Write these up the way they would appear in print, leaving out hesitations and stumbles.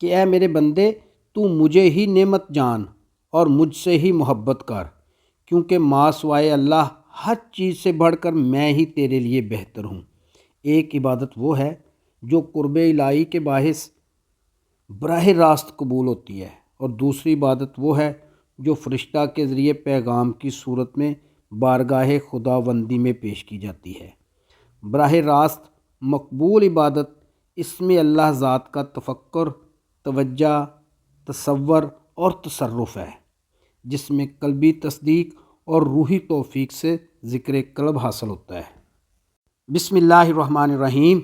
کہ اے میرے بندے تو مجھے ہی نعمت جان اور مجھ سے ہی محبت کر، کیونکہ ما سوائے اللہ ہر چیز سے بڑھ کر میں ہی تیرے لیے بہتر ہوں۔ ایک عبادت وہ ہے جو قرب الہی کے باعث براہ راست قبول ہوتی ہے، اور دوسری عبادت وہ ہے جو فرشتہ کے ذریعے پیغام کی صورت میں بارگاہ خداوندی میں پیش کی جاتی ہے۔ براہ راست مقبول عبادت اسم اللہ ذات کا تفکر، توجہ، تصور اور تصرف ہے، جس میں قلبی تصدیق اور روحی توفیق سے ذکر قلب حاصل ہوتا ہے۔ بسم اللہ الرحمن الرحیم۔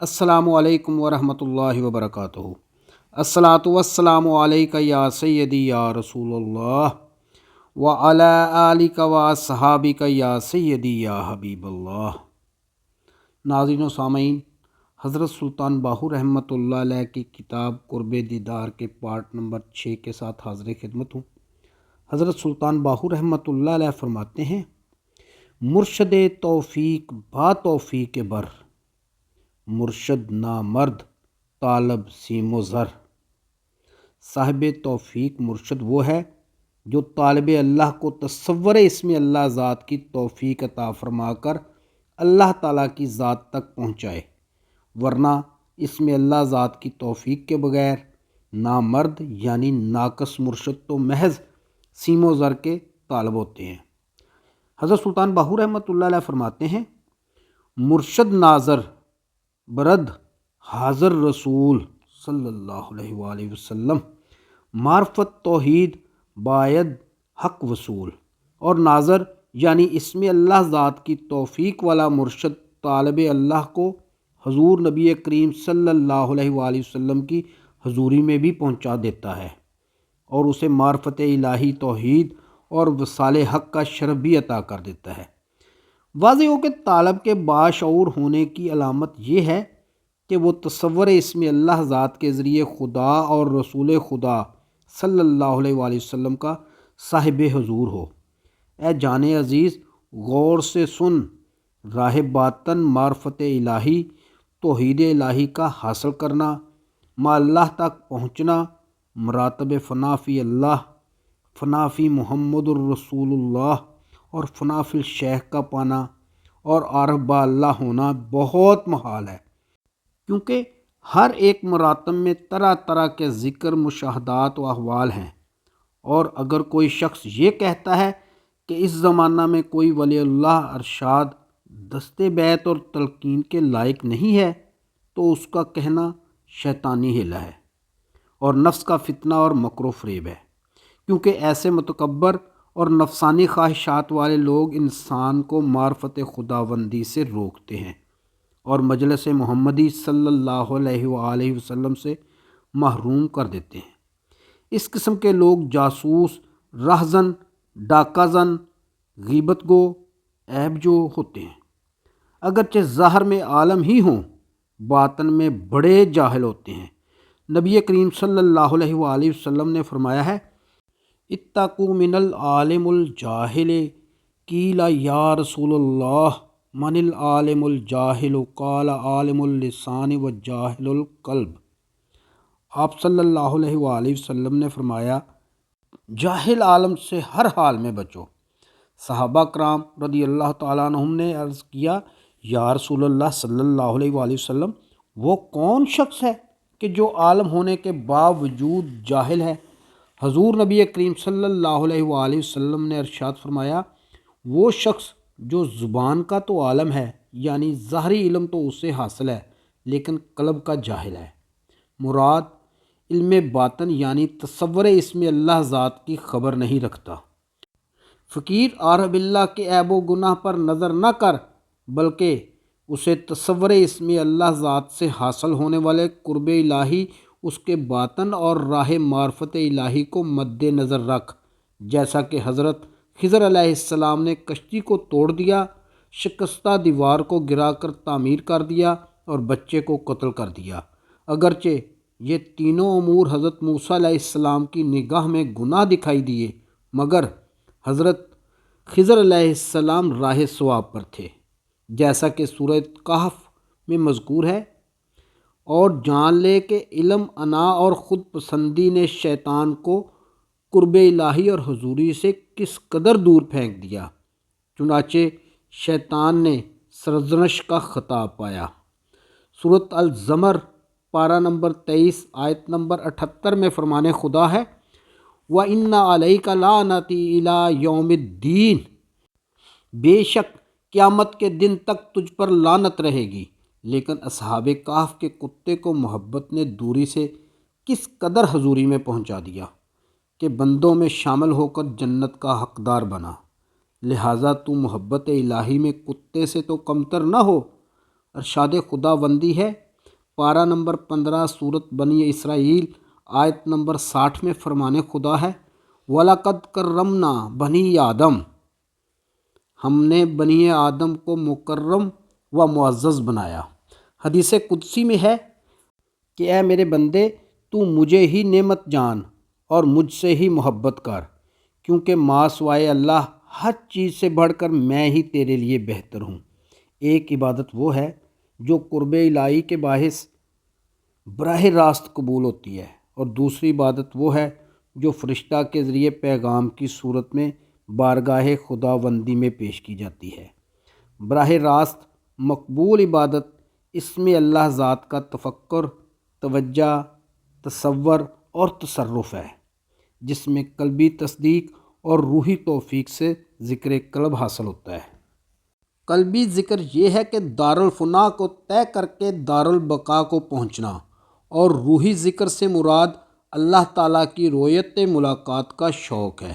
السلام علیکم ورحمۃ اللہ وبرکاتہ۔ الصلاۃ والسلام علیک یا سیدی یا رسول اللہ وعلی آلک واصحابک یا سیدی یا حبیب اللہ۔ ناظرین و سامعین، حضرت سلطان باہو رحمۃ اللہ علیہ کی کتاب قرب دیدار کے پارٹ نمبر 6 کے ساتھ حاضر خدمت ہوں۔ حضرت سلطان باہو رحمۃ اللہ علیہ فرماتے ہیں، مرشد توفیق با توفیق بر، مرشد نامرد طالب سیم و زر۔ صاحب توفیق مرشد وہ ہے جو طالب اللہ کو تصور اسم اللہ ذات کی توفیق عطا فرما کر اللہ تعالیٰ کی ذات تک پہنچائے، ورنہ اسم اللہ ذات کی توفیق کے بغیر نامرد یعنی ناقص مرشد تو محض سیم و زر کے طالب ہوتے ہیں۔ حضرت سلطان باہو رحمۃ اللہ علیہ فرماتے ہیں، مرشد ناظر برد حاضر رسول صلی اللہ علیہ وآلہ وسلم، معرفت توحید باید حق وصول۔ اور ناظر یعنی اسم اللہ ذات کی توفیق والا مرشد طالب اللہ کو حضور نبی کریم صلی اللہ علیہ وآلہ وسلم کی حضوری میں بھی پہنچا دیتا ہے، اور اسے معرفت الہی توحید اور وصال حق کا شرف بھی عطا کر دیتا ہے۔ واضح ہو کہ طالب کے باشعور ہونے کی علامت یہ ہے کہ وہ تصور اسم اللہ ذات کے ذریعے خدا اور رسول خدا صلی اللہ علیہ وآلہ وسلم کا صاحب حضور ہو۔ اے جان عزیز، غور سے سن، راہ باطن معرفت الہی توحید الہی کا حاصل کرنا، ما اللہ تک پہنچنا، مراتب فنا فی اللہ، فنا فی محمد الرسول اللہ اور فنا فی الشیخ کا پانا اور عارف با اللہ ہونا بہت محال ہے، کیونکہ ہر ایک مراتب میں طرح طرح کے ذکر، مشاہدات و احوال ہیں۔ اور اگر کوئی شخص یہ کہتا ہے کہ اس زمانہ میں کوئی ولی اللہ ارشاد دست بیعت اور تلقین کے لائق نہیں ہے، تو اس کا کہنا شیطانی ہیلا ہے اور نفس کا فتنہ اور مکر و فریب ہے، کیونکہ ایسے متکبر اور نفسانی خواہشات والے لوگ انسان کو معرفت خداوندی سے روکتے ہیں اور مجلس محمدی صلی اللہ علیہ وآلہ وسلم سے محروم کر دیتے ہیں۔ اس قسم کے لوگ جاسوس، راہزن، ڈاکہ زن، غیبت گو، عیب جو ہوتے ہیں، اگرچہ ظاہر میں عالم ہی ہوں، باطن میں بڑے جاہل ہوتے ہیں۔ نبی کریم صلی اللہ علیہ وآلہ وسلم نے فرمایا ہے، اتقوا من العالم الجاہل، قیل یا رسول اللہ من العالم الجاہل، قال عالم اللسان و جاہل القلب۔ آپ صلی اللہ علیہ وآلہ وسلم نے فرمایا، جاہل عالم سے ہر حال میں بچو۔ صحابہ کرام رضی اللہ تعالیٰ عنہم نے عرض کیا، یا رسول اللہ صلی اللہ علیہ وآلہ وسلم، وہ کون شخص ہے کہ جو عالم ہونے کے باوجود جاہل ہے؟ حضور نبی کریم صلی اللہ علیہ وآلہ وسلم نے ارشاد فرمایا، وہ شخص جو زبان کا تو عالم ہے، یعنی ظاہری علم تو اسے حاصل ہے، لیکن قلب کا جاہل ہے۔ مراد علم باطن یعنی تصور اسم اللہ ذات کی خبر نہیں رکھتا۔ فقیر عارف باللہ کے عیب و گناہ پر نظر نہ کر، بلکہ اسے تصور اسم اللہ ذات سے حاصل ہونے والے قرب الہی، اس کے باطن اور راہ معرفت الہی کو مد نظر رکھ، جیسا کہ حضرت خضر علیہ السلام نے کشتی کو توڑ دیا، شکستہ دیوار کو گرا کر تعمیر کر دیا اور بچے کو قتل کر دیا۔ اگرچہ یہ تینوں امور حضرت موسیٰ علیہ السلام کی نگاہ میں گناہ دکھائی دیے، مگر حضرت خضر علیہ السلام راہ صواب پر تھے، جیسا کہ سورہ کہف میں مذکور ہے، اور جان لے کہ علم، انا اور خود پسندی نے شیطان کو قرب الہی اور حضوری سے کس قدر دور پھینک دیا۔ چنانچہ شیطان نے سرزنش کا خطاب پایا۔ سورۃ الزمر پارہ نمبر 23 آیت نمبر 78 میں فرمان خدا ہے، وَإِنَّ عَلَيْكَ لَعْنَتِي إِلَىٰ يَوْمِ الدِّينِ، بے شک قیامت کے دن تک تجھ پر لعنت رہے گی۔ لیکن اصحاب کہف کے کتے کو محبت نے دوری سے کس قدر حضوری میں پہنچا دیا کہ بندوں میں شامل ہو کر جنت کا حقدار بنا۔ لہٰذا تو محبت الہی میں کتے سے تو کمتر نہ ہو۔ ارشاد خدا بندی ہے، پارہ نمبر 15 سورۃ بنی اسرائیل آیت نمبر 60 میں فرمان خدا ہے، وَلَقَدْ كَرَّمْنَا بَنِي آدم، ہم نے بنی آدم کو مکرم و معزز بنایا۔ حدیث قدسی میں ہے کہ اے میرے بندے، تو مجھے ہی نعمت جان اور مجھ سے ہی محبت کر، کیونکہ ما سوائے اللہ ہر چیز سے بڑھ کر میں ہی تیرے لیے بہتر ہوں۔ ایک عبادت وہ ہے جو قرب الہی کے باعث براہ راست قبول ہوتی ہے، اور دوسری عبادت وہ ہے جو فرشتہ کے ذریعے پیغام کی صورت میں بارگاہ خداوندی میں پیش کی جاتی ہے۔ براہ راست مقبول عبادت اسم اللہ ذات کا تفکر، توجہ، تصور اور تصرف ہے، جس میں قلبی تصدیق اور روحی توفیق سے ذکر قلب حاصل ہوتا ہے۔ قلبی ذکر یہ ہے کہ دارالفنا کو طے کر کے دارالبقا کو پہنچنا، اور روحی ذکر سے مراد اللہ تعالیٰ کی رویت ملاقات کا شوق ہے۔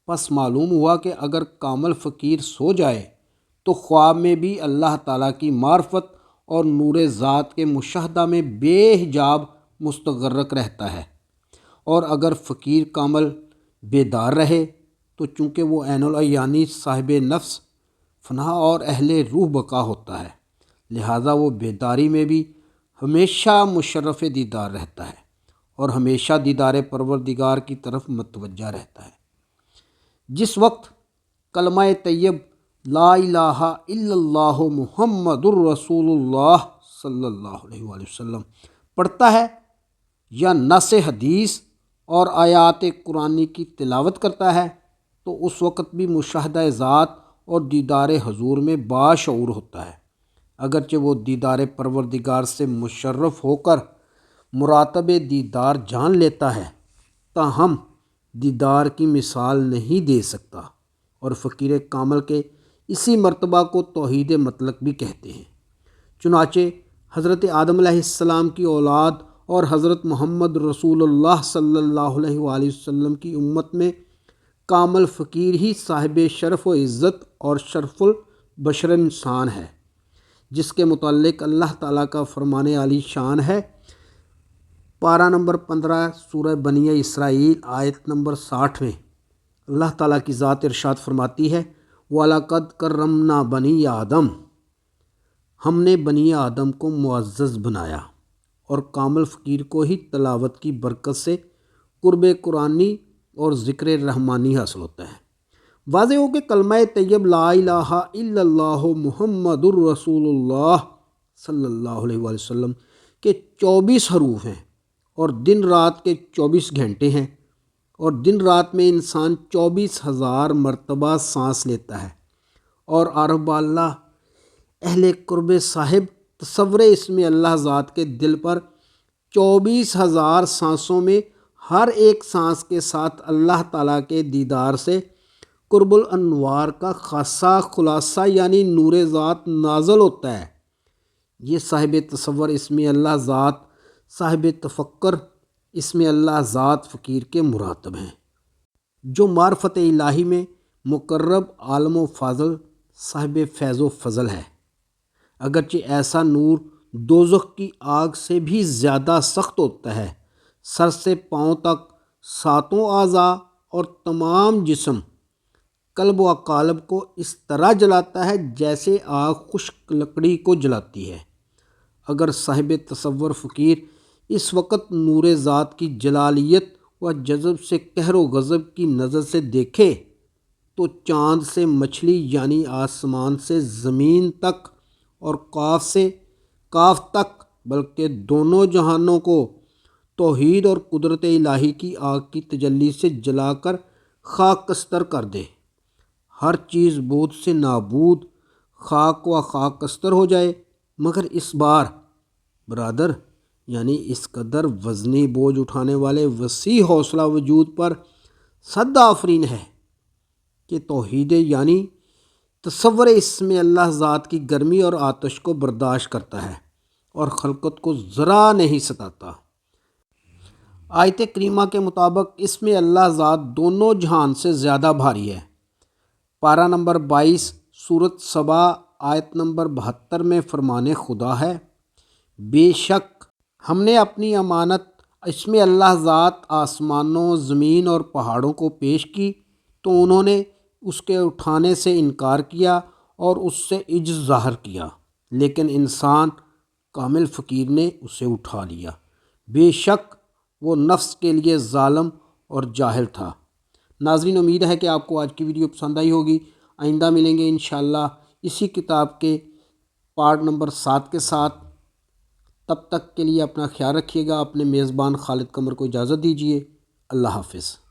پس معلوم ہوا کہ اگر کامل فقیر سو جائے تو خواب میں بھی اللہ تعالیٰ کی معرفت اور نور ذات کے مشاہدہ میں بے حجاب مستغرق رہتا ہے، اور اگر فقیر کامل بیدار رہے تو چونکہ وہ عین العیانی صاحب نفس، فنا اور اہل روح بقا ہوتا ہے، لہٰذا وہ بیداری میں بھی ہمیشہ مشرف دیدار رہتا ہے اور ہمیشہ دیدار پروردگار کی طرف متوجہ رہتا ہے۔ جس وقت کلمہ طیب لا الہ الا اللہ محمد الرسول اللہ صلی اللہ علیہ وآلہ وسلم پڑھتا ہے یا نص حدیث اور آیات قرآنی کی تلاوت کرتا ہے تو اس وقت بھی مشاہدہ ذات اور دیدار حضور میں باشعور ہوتا ہے، اگرچہ وہ دیدار پروردگار سے مشرف ہو کر مراتب دیدار جان لیتا ہے، تاہم دیدار کی مثال نہیں دے سکتا، اور فقیر کامل کے اسی مرتبہ کو توحید مطلق بھی کہتے ہیں۔ چنانچہ حضرت آدم علیہ السلام کی اولاد اور حضرت محمد رسول اللہ صلی اللہ علیہ وآلہ وسلم کی امت میں کامل فقیر ہی صاحب شرف و عزت اور شرف البشر انسان ہے، جس کے متعلق اللہ تعالیٰ کا فرمان عالی شان ہے، پارہ نمبر 15 سورہ بنی اسرائیل آیت نمبر 60 میں اللہ تعالیٰ کی ذات ارشاد فرماتی ہے، وَلَقَدْ كَرَّمْنَا بَنِي آدم، ہم نے بنی آدم کو معزز بنایا، اور کامل فقیر کو ہی تلاوت کی برکت سے قرب قرآنی اور ذکر رحمانی حاصل ہوتا ہے۔ واضح ہو کہ کلمہ طیب لا الہ الا اللہ محمد الرسول اللہ صلی اللہ علیہ وآلہ وسلم کے 24 حروف ہیں، اور دن رات کے 24 گھنٹے ہیں، اور دن رات میں انسان 24,000 مرتبہ سانس لیتا ہے، اور عارف اللہ اہل قرب صاحب تصور اسم اللہ ذات کے دل پر 24,000 سانسوں میں ہر ایک سانس کے ساتھ اللہ تعالیٰ کے دیدار سے قرب الانوار کا خاصہ خلاصہ یعنی نور ذات نازل ہوتا ہے۔ یہ صاحب تصور اسم اللہ ذات، صاحب تفکر اسم اللہ ذات فقیر کے مراتب ہیں، جو معرفت الہی میں مقرب عالم و فاضل صاحب فیض و فضل ہے۔ اگرچہ ایسا نور دوزخ کی آگ سے بھی زیادہ سخت ہوتا ہے، سر سے پاؤں تک ساتوں اعضاء اور تمام جسم، قلب و قالب کو اس طرح جلاتا ہے جیسے آگ خشک لکڑی کو جلاتی ہے۔ اگر صاحب تصور فقیر اس وقت نور ذات کی جلالیت و جذب سے قہر و غضب کی نظر سے دیکھے تو چاند سے مچھلی یعنی آسمان سے زمین تک اور قاف سے کاف تک بلکہ دونوں جہانوں کو توحید اور قدرت الہی کی آگ کی تجلی سے جلا کر خاکستر کر دے۔ ہر چیز بود سے نابود، خاک و خاکستر ہو جائے، مگر اس بار برادر یعنی اس قدر وزنی بوجھ اٹھانے والے وسیع حوصلہ وجود پر صد آفرین ہے کہ توحید یعنی تصور اسم اللہ ذات کی گرمی اور آتش کو برداشت کرتا ہے اور خلقت کو ذرا نہیں ستاتا۔ آیت کریمہ کے مطابق اسم اللہ ذات دونوں جہان سے زیادہ بھاری ہے۔ پارہ نمبر 22 سورۃ سبا آیت نمبر 72 میں فرمان خدا ہے، بے شک ہم نے اپنی امانت اسم اللہ ذات آسمانوں، زمین اور پہاڑوں کو پیش کی تو انہوں نے اس کے اٹھانے سے انکار کیا اور اس سے عجز ظاہر کیا، لیکن انسان کامل فقیر نے اسے اٹھا لیا۔ بے شک وہ نفس کے لیے ظالم اور جاہل تھا۔ ناظرین، امید ہے کہ آپ کو آج کی ویڈیو پسند آئی ہوگی۔ آئندہ ملیں گے انشاءاللہ اسی کتاب کے پارٹ نمبر 7 کے ساتھ۔ تب تک کے لیے اپنا خیال رکھیے گا۔ اپنے میزبان خالد قمر کو اجازت دیجیے۔ اللہ حافظ۔